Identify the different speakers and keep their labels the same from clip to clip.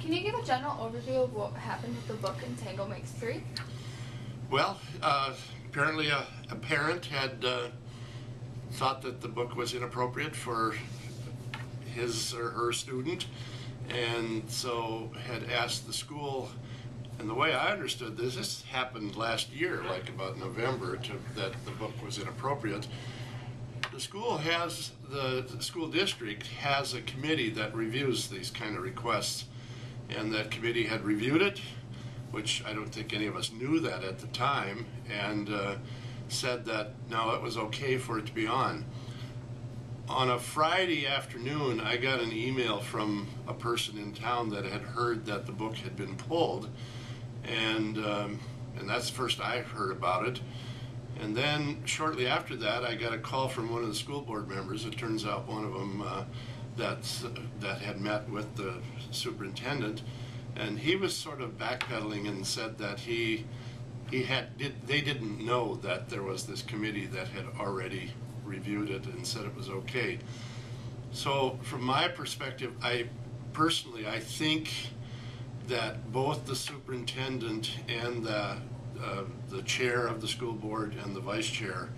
Speaker 1: Can you give a general overview of what happened with the book in Tango Makes Three?
Speaker 2: Well, apparently a parent had thought that the book was inappropriate for his or her student, and so had asked the school. And the way I understood this happened last year, like about November, that the book was inappropriate. The school district has a committee that reviews these kind of requests, and that committee had reviewed it, which I don't think any of us knew that at the time, and said that no, it was okay for it to be on. On a Friday afternoon, I got an email from a person in town that had heard that the book had been pulled, and that's the first I heard about it. And then shortly after that, I got a call from one of the school board members. It turns out one of them that had met with the superintendent, and he was sort of backpedaling and said that they didn't know that there was this committee that had already reviewed it and said it was okay. So from my perspective, I think that both the superintendent and the chair of the school board and the vice chair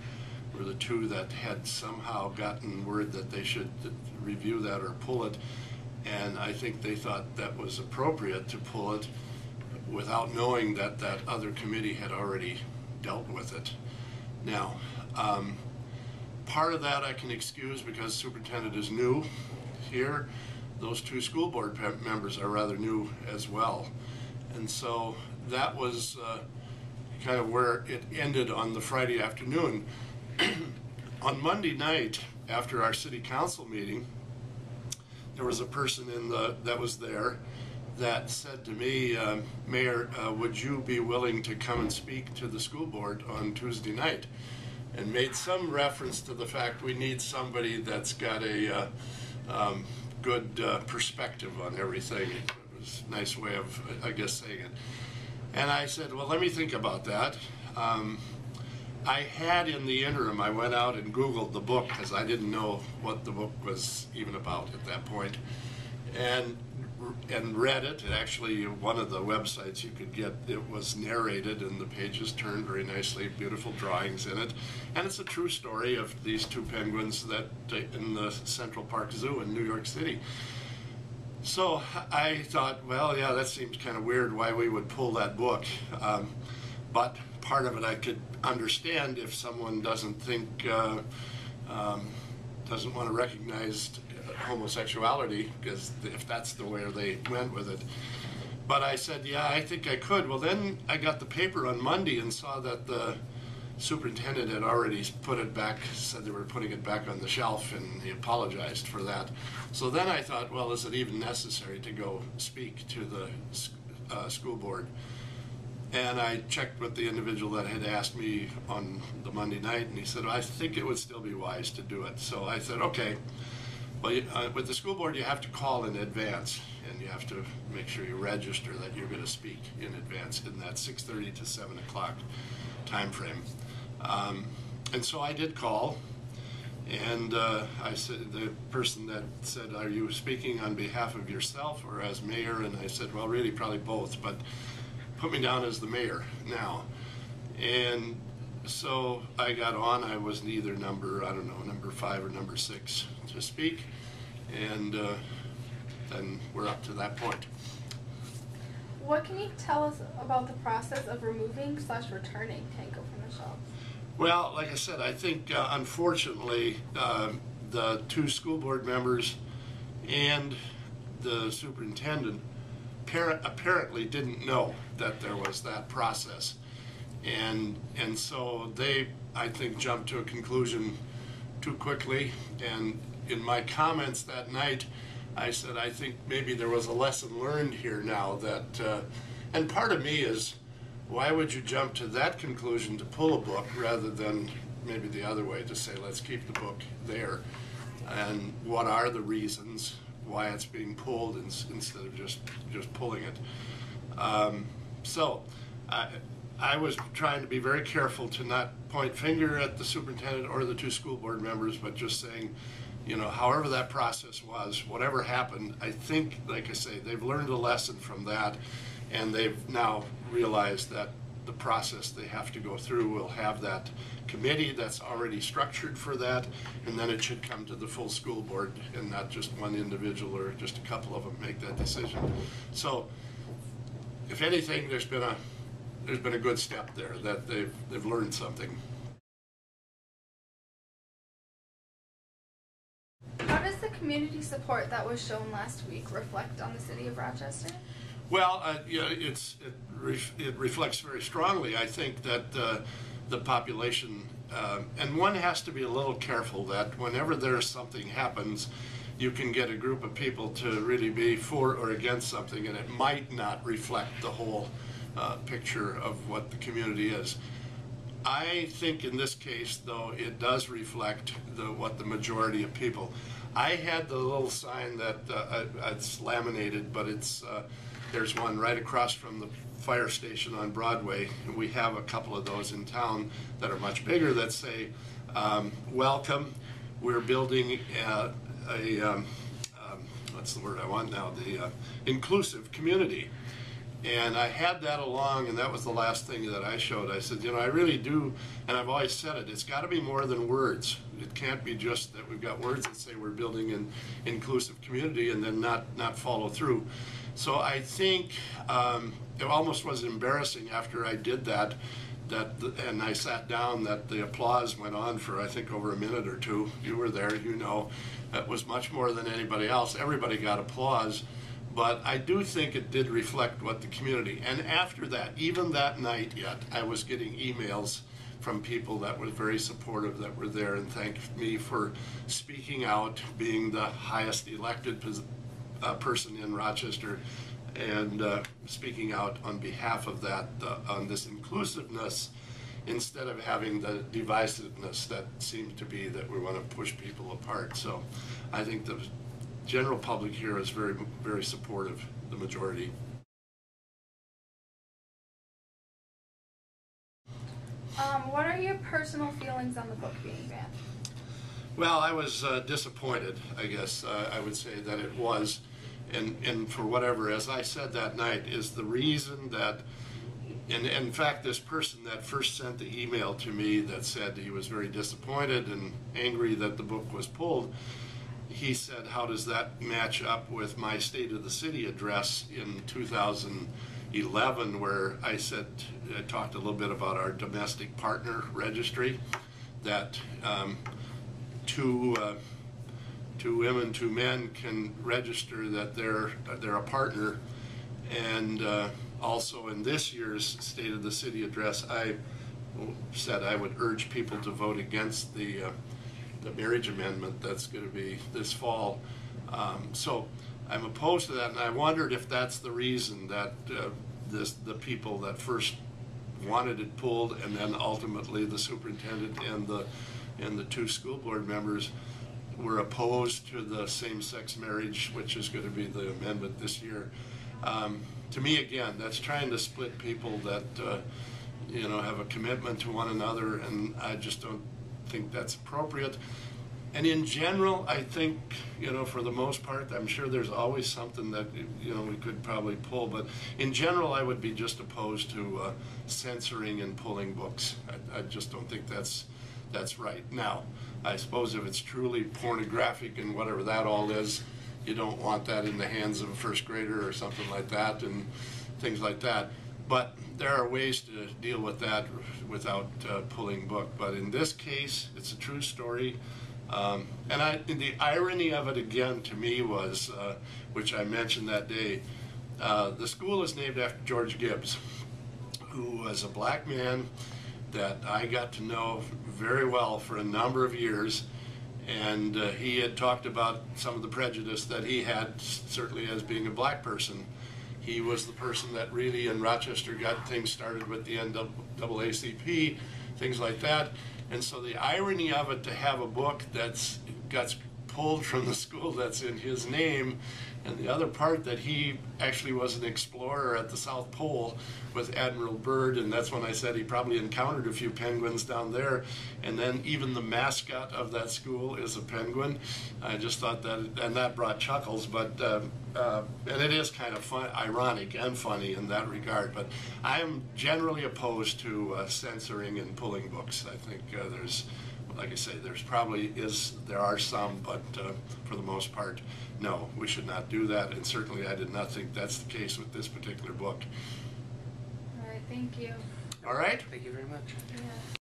Speaker 2: were the two that had somehow gotten word that they should review that or pull it, and I think they thought that was appropriate to pull it without knowing that that other committee had already dealt with it. Now, part of that I can excuse because the superintendent is new here. Those two school board members are rather new as well, and so that was kind of where it ended on the Friday afternoon. On Monday night, after our city council meeting, there was a person that was there that said to me, Mayor, would you be willing to come and speak to the school board on Tuesday night? And made some reference to the fact we need somebody that's got a good perspective on everything. It was a nice way of, I guess, saying it. And I said, well, let me think about that. I had in the interim, I went out and Googled the book because I didn't know what the book was even about at that point, and read it. And actually, one of the websites you could get, it was narrated and the pages turned very nicely, beautiful drawings in it. And it's a true story of these two penguins that in the Central Park Zoo in New York City. So I thought, well, yeah, that seems kind of weird why we would pull that book. But part of it I could understand if someone doesn't think, doesn't want to recognize homosexuality, because if that's the way they went with it. But I said, yeah, I think I could. Well, then I got the paper on Monday and saw that the superintendent had already put it back, said they were putting it back on the shelf, and he apologized for that. So then I thought, well, is it even necessary to go speak to the school board? And I checked with the individual that had asked me on the Monday night, and he said, I think it would still be wise to do it. So I said, okay. Well, with the school board, you have to call in advance, and you have to make sure you register that you're going to speak in advance in that 6:30 to 7 o'clock time frame. And so I did call, and I said, the person that said, are you speaking on behalf of yourself or as mayor? And I said, well, really, probably both, but put me down as the mayor now. And so I got on. I was either number 5 or number 6 to speak, and then we're up to that point.
Speaker 1: What can you tell us about the process of removing/returning Tango from the shelves?
Speaker 2: Well, like I said, I think unfortunately the two school board members and the superintendent apparently didn't know that there was that process, and so they, I think, jumped to a conclusion too quickly. And in my comments that night, I said, I think maybe there was a lesson learned here now that, and part of me is, why would you jump to that conclusion to pull a book rather than maybe the other way to say, let's keep the book there? And what are the reasons why it's being pulled instead of just pulling it? So I was trying to be very careful to not point finger at the superintendent or the two school board members, but just saying, however that process was, whatever happened, I think, like I say, they've learned a lesson from that, and they've now realized that the process they have to go through will have that committee that's already structured for that, and then it should come to the full school board and not just one individual or just a couple of them make that decision. So if anything, there's been a good step there, that they've learned something.
Speaker 1: How does the community support that was shown last week reflect on the city of Rochester?
Speaker 2: Well, it reflects very strongly, I think, that the population, and one has to be a little careful that whenever there's something happens, you can get a group of people to really be for or against something, and it might not reflect the whole picture of what the community is. I think in this case, though, it does reflect what the majority of people. I had the little sign that it's laminated, but it's there's one right across from the fire station on Broadway, and we have a couple of those in town that are much bigger that say, welcome, we're building what's the word I want now, the inclusive community. And I had that along, and that was the last thing that I showed. I said, I really do, and I've always said it, it's got to be more than words. It can't be just that we've got words that say we're building an inclusive community and then not follow through. So I think it almost was embarrassing after I did that, and I sat down, that the applause went on for, I think, over a minute or two. You were there, that was much more than anybody else. Everybody got applause. But I do think it did reflect what the community, and after that, even that night yet, I was getting emails from people that were very supportive, that were there and thanked me for speaking out, being the highest elected person in Rochester, and speaking out on behalf of that, on this inclusiveness, instead of having the divisiveness that seemed to be that we want to push people apart. So I think the general public here is very, very supportive, the majority.
Speaker 1: What are your personal feelings on the book being banned?
Speaker 2: Well, I was disappointed, I guess I would say that it was, and for whatever, as I said that night, is the reason that, and in fact, this person that first sent the email to me that said he was very disappointed and angry that the book was pulled, he said, how does that match up with my State of the City address in 2011, where I talked a little bit about our domestic partner registry, that two women, two men can register that they're a partner. And also in this year's State of the City address, I said I would urge people to vote against the marriage amendment that's going to be this fall. So I'm opposed to that, and I wondered if that's the reason that the people that first wanted it pulled, and then ultimately the superintendent and the two school board members were opposed to the same-sex marriage, which is going to be the amendment this year. To me, again, that's trying to split people that have a commitment to one another, and I just don't think that's appropriate. And in general, I think, for the most part, I'm sure there's always something that, we could probably pull, but in general, I would be just opposed to censoring and pulling books. I just don't think that's right. Now, I suppose if it's truly pornographic and whatever that all is, you don't want that in the hands of a first grader or something like that and things like that. But there are ways to deal with that without pulling book. But in this case, it's a true story. And the irony of it again to me was, which I mentioned that day, the school is named after George Gibbs, who was a black man that I got to know very well for a number of years. And he had talked about some of the prejudice that he had, certainly as being a black person. He was the person that really in Rochester got things started with the NAACP, things like that. And so the irony of it, to have a book that's got pulled from the school that's in his name. And the other part that he actually was an explorer at the South Pole with Admiral Byrd, and that's when I said he probably encountered a few penguins down there. And then even the mascot of that school is a penguin. I just thought that, and that brought chuckles, but and it is kind of fun, ironic and funny in that regard. But I am generally opposed to censoring and pulling books. I think there's, like I say, there are some, but for the most part, no, we should not do that. And certainly I did not think that's the case with this particular book.
Speaker 1: All right, thank you.
Speaker 2: All right?
Speaker 3: Thank you very much.
Speaker 1: Yeah.